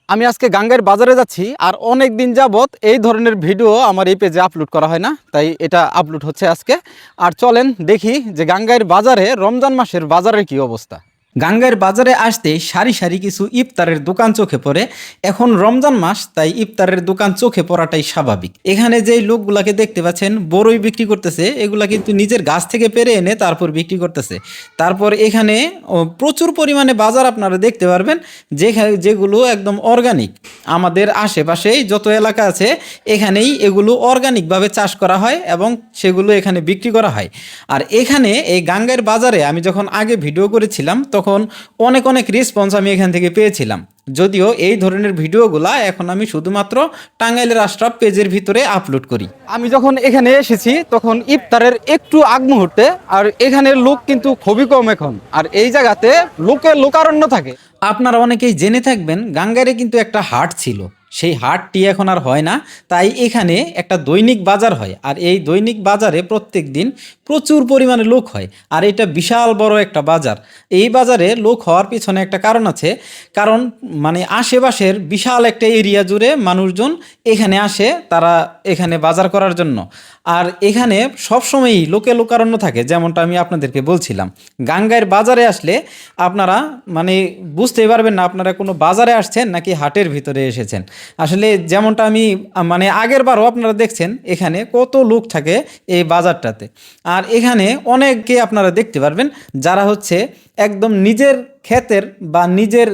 আমি আজকে গাঙ্গের বাজারে যাচ্ছি আর অনেক দিন যাবত এই ধরনের ভিডিও আমার এই পেজে আপলোড করা হয় না, তাই এটা আপলোড হচ্ছে আজকে। আর চলেন দেখি যে গাঙ্গের বাজারে রমজান মাসের বাজারের কি অবস্থা। গাঙ্গের বাজারে আসতে সারি সারি কিছু ইফতারের দোকান চোখে পড়ে। এখন রমজান মাস, তাই ইফতারের দোকান চোখে পড়াটাই স্বাভাবিক। এখানে যেই লোকগুলাকে দেখতে পাচ্ছেন বড়ই বিক্রি করতেছে, এগুলা কিন্তু নিজের গাছ থেকে পেরে এনে তারপর বিক্রি করতেছে। তারপর এখানে প্রচুর পরিমাণে বাজার আপনারা দেখতে পারবেন যেগুলো একদম অর্গানিক। আমাদের আশেপাশেই যত এলাকা আছে এখানেই এগুলো অর্গানিকভাবে চাষ করা হয় এবং সেগুলো এখানে বিক্রি করা হয়। আর এখানে এই গাঙ্গের বাজারে আমি যখন আগে ভিডিও করেছিলাম তখন অনেক অনেক রেসপন্স আমি এখান থেকে পেয়েছিলাম। যদিও এই ধরনের ভিডিওগুলা এখন আমি শুধুমাত্র টাঙ্গাইলের আশরাফ পেজের ভিতরে আপলোড করি। আমি যখন এখানে এসেছি তখন ইফতারের একটু আগ মুহূর্তে, আর এখানের লোক কিন্তু খুবই কম এখন, আর এই জায়গাতে লোকারণ্য থাকে। আপনারা অনেকেই জেনে থাকবেন গাঙ্গারে কিন্তু একটা হাট ছিল, সেই হাটটি এখন আর হয় না। তাই এখানে একটা দৈনিক বাজার হয়, আর এই দৈনিক বাজারে প্রত্যেক দিন প্রচুর পরিমাণে লোক হয়। আর এটা বিশাল বড় একটা বাজার। এই বাজারে লোক হওয়ার পিছনে একটা কারণ আছে, কারণ মানে আশেপাশের বিশাল একটা এরিয়া জুড়ে মানুষজন এখানে আসে, তারা এখানে বাজার করার জন্য। আর এখানে সবসময়ই লোকারণ্য থাকে, যেমনটা আমি আপনাদেরকে বলছিলাম। গাঙ্গাইর বাজারে আসলে আপনারা মানে বুঝতেই পারবেন না আপনারা কোনো বাজারে আসছেন নাকি হাটের ভিতরে এসেছেন। আসলে যেমনটা আমি মানে আগের বারও আপনারা দেখছেন এখানে কত লোক থাকে এই বাজারটাতে। আর এখানে অনেকে আপনারা দেখতে পারবেন যারা হচ্ছে একদম নিজের ক্ষেতের বা নিজের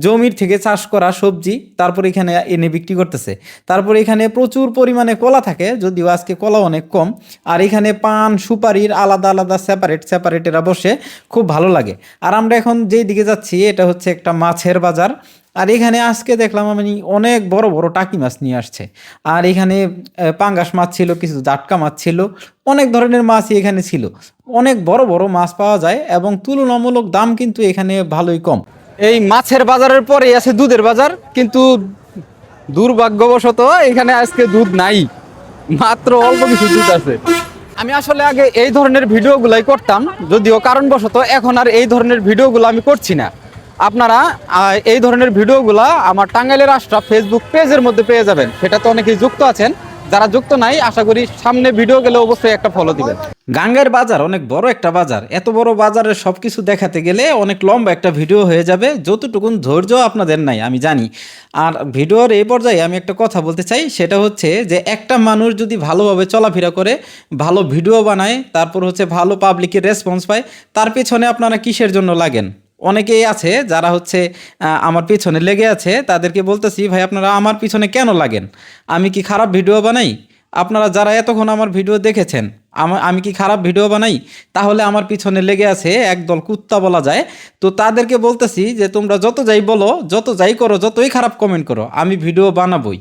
জমির থেকে চাষ করা সবজি তারপর এখানে এনে বিক্রি করতেছে। তারপর এখানে প্রচুর পরিমাণে কলা থাকে, যদিও আজকে কলা অনেক কম। আর এখানে পান সুপারির আলাদা আলাদা সেপারেট এরা বসে, খুব ভালো লাগে। আর আমরা এখন যেই দিকে যাচ্ছি এটা হচ্ছে একটা মাছের বাজার। আর এখানে আজকে দেখলাম আমি অনেক বড় বড় টাকি মাছ নিয়ে আসছে। আর এখানে পাঙ্গাস মাছ ছিল, কিছু জাটকা মাছ ছিল, অনেক ধরনের মাছই এখানে ছিল। অনেক বড় বড় মাছ পাওয়া যায় এবং তুলনামূলক দাম কিন্তু এখানে ভালোই কম। এই মাছের বাজারের পরে আছে দুধের বাজার, কিন্তু দুর্ভাগ্যবশত এখানে আজকে দুধ নাই, মাত্র অল্প কিছু দুধ আছে। আমি আসলে আগে এই ধরনের ভিডিওগুলাই করতাম, যদিও কারণবশত এখন আর এই ধরনের ভিডিওগুলো আমি করছি না। আপনারা এই ধরনের ভিডিওগুলা আমার টাঙ্গাইলের আশরাফ ফেসবুক পেজের মধ্যে পেয়ে যাবেন, সেটাতে অনেকেই যুক্ত আছেন। যারা যুক্ত নাই আশা করি সামনে ভিডিও গেলে অবশ্যই একটা ফলো দিবেন। গাঙ্গের বাজার অনেক বড় একটা বাজার, এত বড় বাজারের সবকিছু দেখাতে গেলে অনেক লম্বা একটা ভিডিও হয়ে যাবে, যতটুকুন ধৈর্য আপনাদের নাই আমি জানি। আর ভিডিওর এই পর্যায়ে আমি একটা কথা বলতে চাই, সেটা হচ্ছে যে একটা মানুষ যদি ভালোভাবে চলাফেরা করে, ভালো ভিডিও বানায়, তারপর হচ্ছে ভালো পাবলিকের রেসপন্স পায়, তার পেছনে আপনারা কিসের জন্য লাগেন? অনেকেই আছে যারা হচ্ছে আমার পিছনে লেগে আছে, তাদেরকে বলতেছি ভাই আপনারা আমার পিছনে কেন লাগেন? আমি কি খারাপ ভিডিও বানাই? আপনারা যারা এতক্ষণ আমার ভিডিও দেখেছেন, আমি কি খারাপ ভিডিও বানাই? তাহলে আমার পিছনে লেগে আছে একদল কুত্তা বলা যায়। তো তাদেরকে বলতেছি যে তোমরা যত যাই বলো, যত যাই করো, যতই খারাপ কমেন্ট করো, আমি ভিডিও বানাবোই।